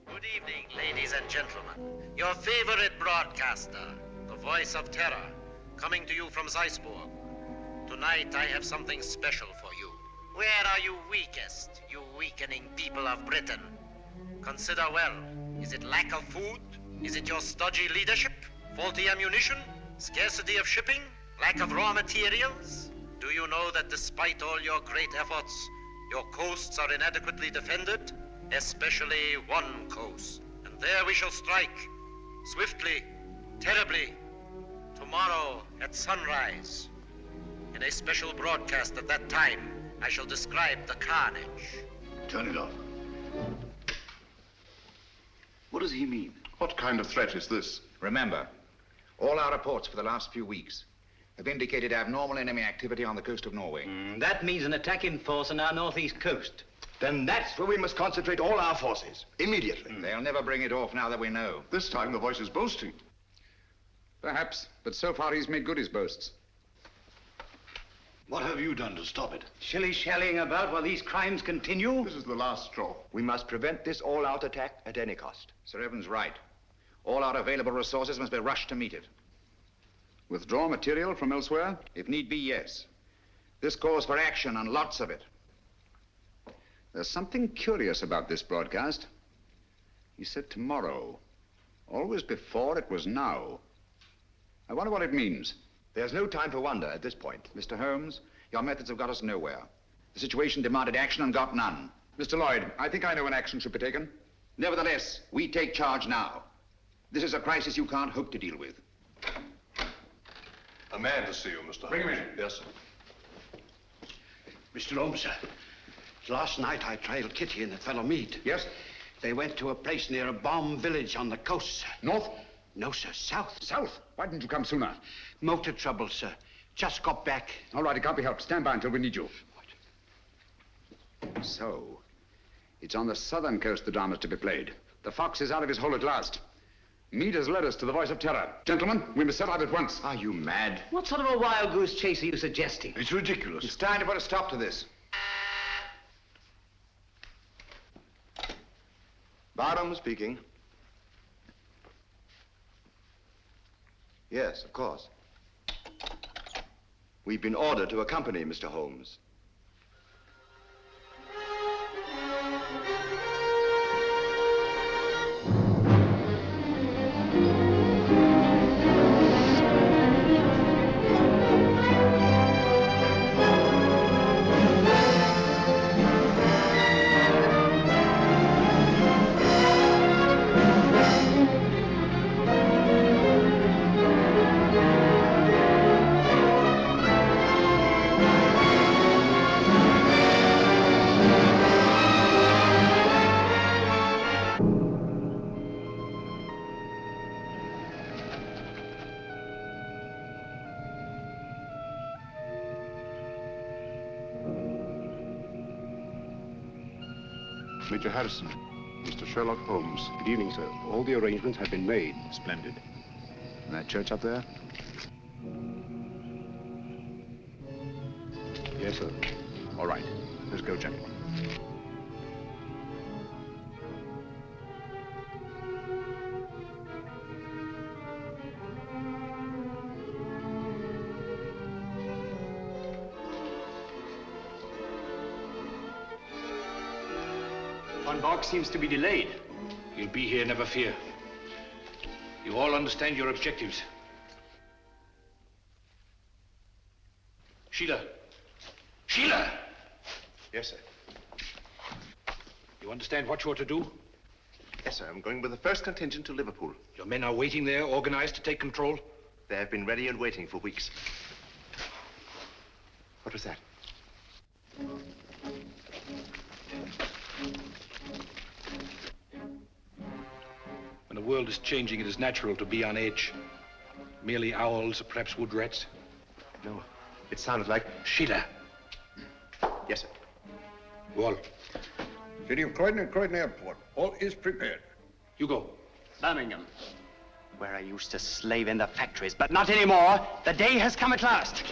Good evening, ladies and gentlemen. Your favorite broadcaster, the voice of terror, coming to you from Zeisburg. Tonight I have something special for you. Where are you weakest, you weakening people of Britain? Consider well. Is it lack of food? Is it your stodgy leadership? Faulty ammunition? Scarcity of shipping? Lack of raw materials? Do you know that despite all your great efforts, your coasts are inadequately defended? Especially one coast. And there we shall strike. Swiftly, terribly. Tomorrow at sunrise. In a special broadcast at that time, I shall describe the carnage. Turn it off. What does he mean? What kind of threat is this? Remember, all our reports for the last few weeks have indicated abnormal enemy activity on the coast of Norway. That means an attack in force on our northeast coast. Then that's where we must concentrate all our forces, immediately. They'll never bring it off now that we know. This time the voice is boasting. Perhaps, but so far he's made good his boasts. What have you done to stop it? Shilly-shallying about while these crimes continue? This is the last straw. We must prevent this all-out attack at any cost. Sir Evan's right. All our available resources must be rushed to meet it. Withdraw material from elsewhere? If need be, yes. This calls for action, and lots of it. There's something curious about this broadcast. He said tomorrow. Always before, it was now. I wonder what it means. There's no time for wonder at this point. Mr. Holmes, your methods have got us nowhere. The situation demanded action and got none. Mr. Lloyd, I think I know when action should be taken. Nevertheless, we take charge now. This is a crisis you can't hope to deal with. A man to see you, Mr. Holmes. Bring him in. Yes, sir. Mr. Holmes, sir. Last night I trailed Kitty and the fellow Meade. Yes? They went to a place near a bomb village on the coast, sir. North? No, sir, south. South? Why didn't you come sooner? Motor trouble, sir. Just got back. All right, it can't be helped. Stand by until we need you. What? So, it's on the southern coast the drama's to be played. The fox is out of his hole at last. Meade has led us to the voice of terror. Gentlemen, we must set out at once. Are you mad? What sort of a wild goose chase are you suggesting? It's ridiculous. It's time to put a stop to this. Barnum speaking. Yes, of course. We've been ordered to accompany Mr. Holmes. Major Harrison, Mr. Sherlock Holmes. Good evening, sir. All the arrangements have been made. Splendid. And that church up there? Yes, sir. All right. Let's go, gentlemen. Von Borg seems to be delayed. He'll be here, never fear. You all understand your objectives. Sheila! Sheila! Yes, sir. You understand what you're to do? Yes, sir. I'm going with the first contingent to Liverpool. Your men are waiting there, organized to take control? They have been ready and waiting for weeks. What was that? When the world is changing, it is natural to be on edge. Merely owls or perhaps wood rats. No, it sounded like... Sheila. Yes, sir. Go on. City of Croydon and Croydon Airport. All is prepared. You go. Birmingham, where I used to slave in the factories, but not anymore. The day has come at last.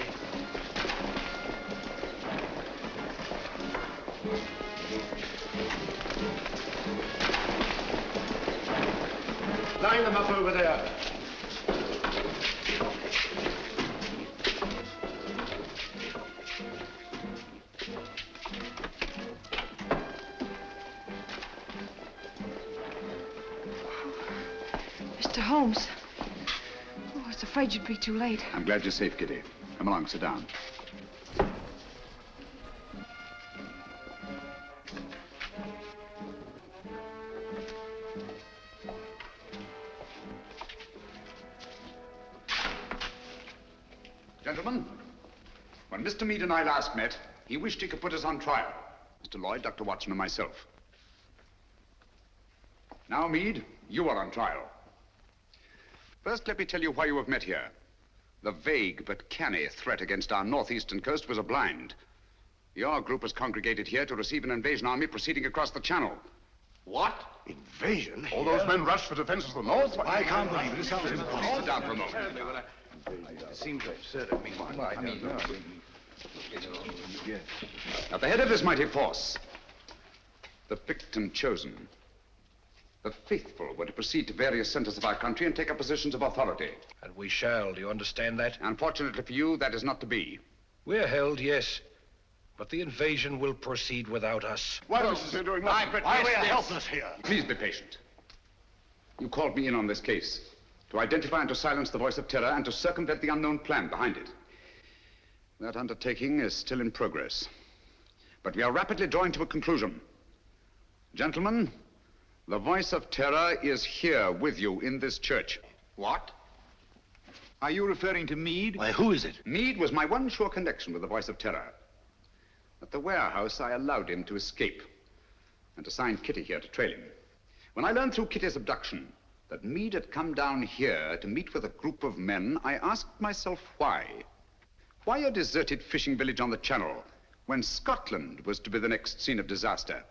Line them up over there. Mr. Holmes. Oh, I was afraid you'd be too late. I'm glad you're safe, Kitty. Come along, sit down. Gentlemen, when Mr. Meade and I last met, he wished he could put us on trial. Mr. Lloyd, Dr. Watson, and myself. Now, Meade, you are on trial. First, let me tell you why you have met here. The vague but canny threat against our northeastern coast was a blind. Your group was congregated here to receive an invasion army proceeding across the channel. What? Invasion? All those men rushed for defense of the north? I can't believe this sounds impossible. Sit down for a moment. It seems absurd of me. At the head of this mighty force, the picked and chosen, The faithful were to proceed to various centers of our country and take up positions of authority. And we shall, do you understand that? Unfortunately for you, that is not to be. We're held, yes. But the invasion will proceed without us. What else is he doing? I protest Why we are this. helpless here? Please be patient. You called me in on this case to identify and to silence the voice of terror and to circumvent the unknown plan behind it. That undertaking is still in progress. But we are rapidly drawing to a conclusion. Gentlemen, the voice of terror is here with you in this church. What? Are you referring to Meade? Why, who is it? Meade was my one sure connection with the voice of terror. At the warehouse, I allowed him to escape and assigned Kitty here to trail him. When I learned through Kitty's abduction that Meade had come down here to meet with a group of men, I asked myself why. Why a deserted fishing village on the Channel when Scotland was to be the next scene of disaster?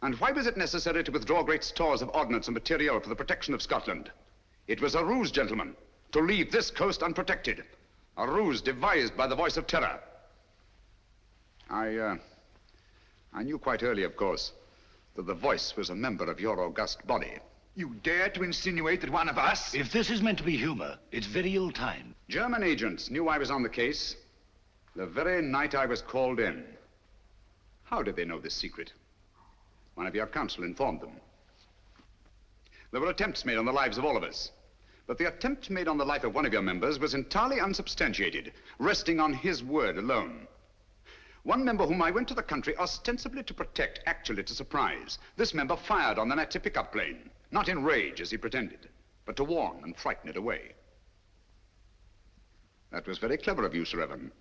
And why was it necessary to withdraw great stores of ordnance and material for the protection of Scotland? It was a ruse, gentlemen, to leave this coast unprotected. A ruse devised by the voice of terror. I knew quite early, of course, that the voice was a member of your august body. You dare to insinuate that one of us? If this is meant to be humor, it's very ill-timed. German agents knew I was on the case the very night I was called in. How did they know this secret? One of your counsel informed them. There were attempts made on the lives of all of us. But the attempt made on the life of one of your members was entirely unsubstantiated, resting on his word alone. One member whom I went to the country ostensibly to protect, actually to surprise. This member fired on the Nazi pickup plane, not in rage as he pretended, but to warn and frighten it away. That was very clever of you, Sir Evan.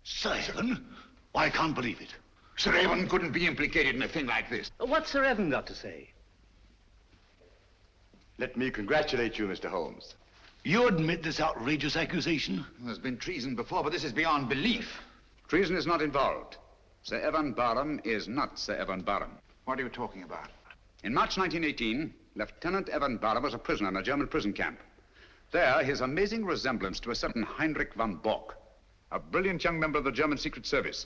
Sir Evan? I can't believe it. Sir Evan couldn't be implicated in a thing like this. What's Sir Evan got to say? Let me congratulate you, Mr. Holmes. You admit this outrageous accusation? There's been treason before, but this is beyond belief. Treason is not involved. Sir Evan Barham is not Sir Evan Barham. What are you talking about? In March 1918, Lieutenant Evan Barham was a prisoner in a German prison camp. There, his amazing resemblance to a certain Heinrich von Bock, a brilliant young member of the German Secret Service,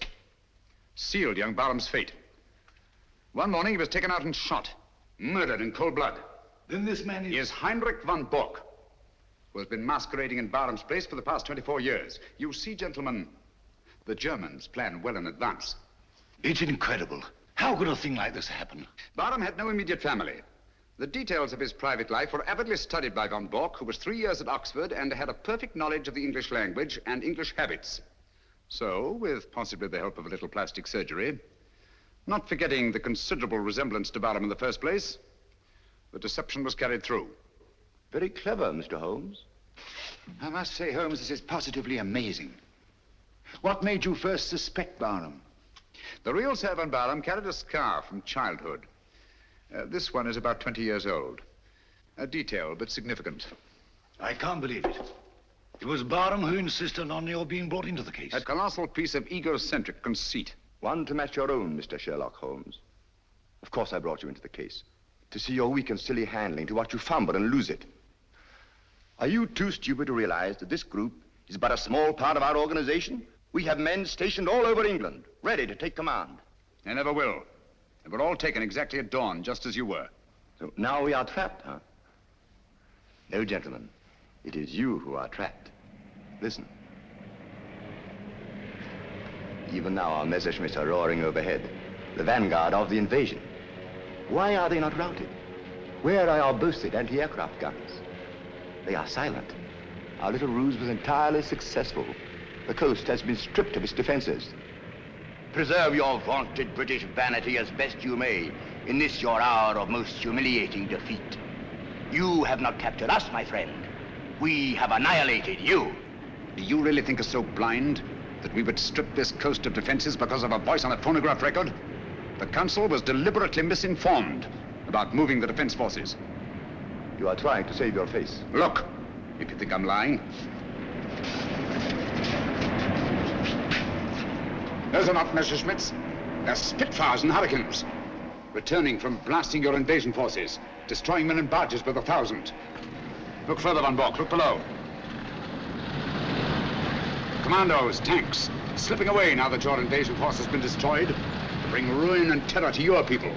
sealed young Barham's fate. One morning, he was taken out and shot, murdered in cold blood. Then this man is Heinrich von Bock, who has been masquerading in Barham's place for the past 24 years. You see, gentlemen, the Germans plan well in advance. It's incredible. How could a thing like this happen? Barham had no immediate family. The details of his private life were avidly studied by von Bock, who was 3 years at Oxford and had a perfect knowledge of the English language and English habits. So, with possibly the help of a little plastic surgery, not forgetting the considerable resemblance to Barham in the first place, the deception was carried through. Very clever, Mr. Holmes. I must say, Holmes, this is positively amazing. What made you first suspect Barham? The real Sir Evan Barham carried a scar from childhood. This one is about 20 years old. A detail, but significant. I can't believe it. It was Barham who insisted on your being brought into the case. A colossal piece of egocentric conceit. One to match your own, Mr. Sherlock Holmes. Of course I brought you into the case. To see your weak and silly handling, to watch you fumble and lose it. Are you too stupid to realize that this group is but a small part of our organization? We have men stationed all over England, ready to take command. They never will. They were all taken exactly at dawn, just as you were. So now we are trapped, huh? No, gentlemen. It is you who are trapped. Listen. Even now our Messerschmitts are roaring overhead, the vanguard of the invasion. Why are they not routed? Where are our boasted anti-aircraft guns? They are silent. Our little ruse was entirely successful. The coast has been stripped of its defenses. Preserve your vaunted British vanity as best you may in this your hour of most humiliating defeat. You have not captured us, my friend. We have annihilated you. Do you really think us so blind that we would strip this coast of defenses because of a voice on a phonograph record? The council was deliberately misinformed about moving the defense forces. You are trying to save your face. Look, if you think I'm lying. Those are not Messerschmitts. They're Spitfires and Hurricanes. Returning from blasting your invasion forces, destroying men and barges by the thousand. Look further, Von Bock. Look below. Commandos, tanks, slipping away now that your invasion force has been destroyed to bring ruin and terror to your people.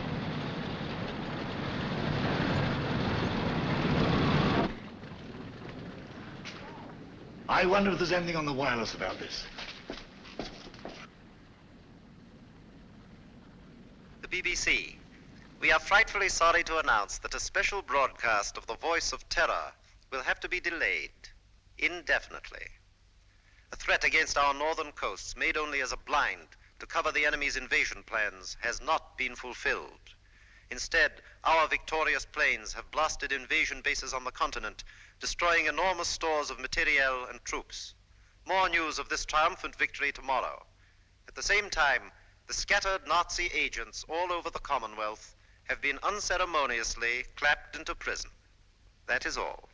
I wonder if there's anything on the wireless about this. The BBC. We are frightfully sorry to announce that a special broadcast of the Voice of Terror will have to be delayed indefinitely. A threat against our northern coasts, made only as a blind to cover the enemy's invasion plans, has not been fulfilled. Instead, our victorious planes have blasted invasion bases on the continent, destroying enormous stores of materiel and troops. More news of this triumphant victory tomorrow. At the same time, the scattered Nazi agents all over the Commonwealth have been unceremoniously clapped into prison. That is all.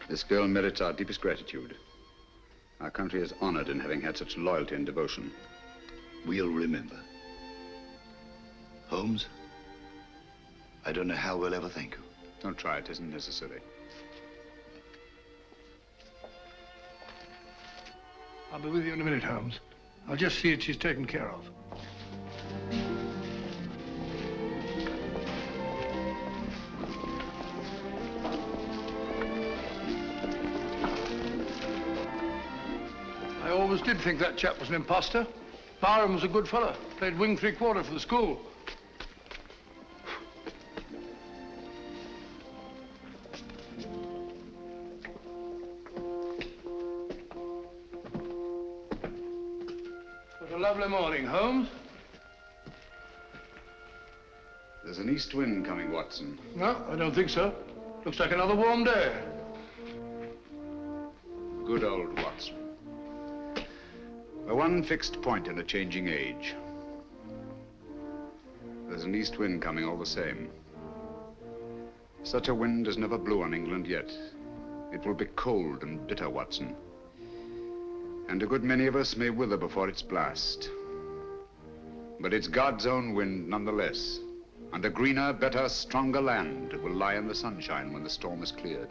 This girl merits our deepest gratitude. Our country is honored in having had such loyalty and devotion. We'll remember. Holmes, I don't know how we'll ever thank you. Don't try, it isn't necessary. I'll be with you in a minute, Holmes. I'll just see that she's taken care of. I always did think that chap was an imposter. Barham was a good fellow. Played wing three-quarter for the school. What a lovely morning, Holmes. There's an east wind coming, Watson. No, I don't think so. Looks like another warm day. Good old Watson. The one fixed point in a changing age. There's an east wind coming all the same. Such a wind has never blew on England yet. It will be cold and bitter, Watson. And a good many of us may wither before its blast. But it's God's own wind nonetheless. And a greener, better, stronger land will lie in the sunshine when the storm is cleared.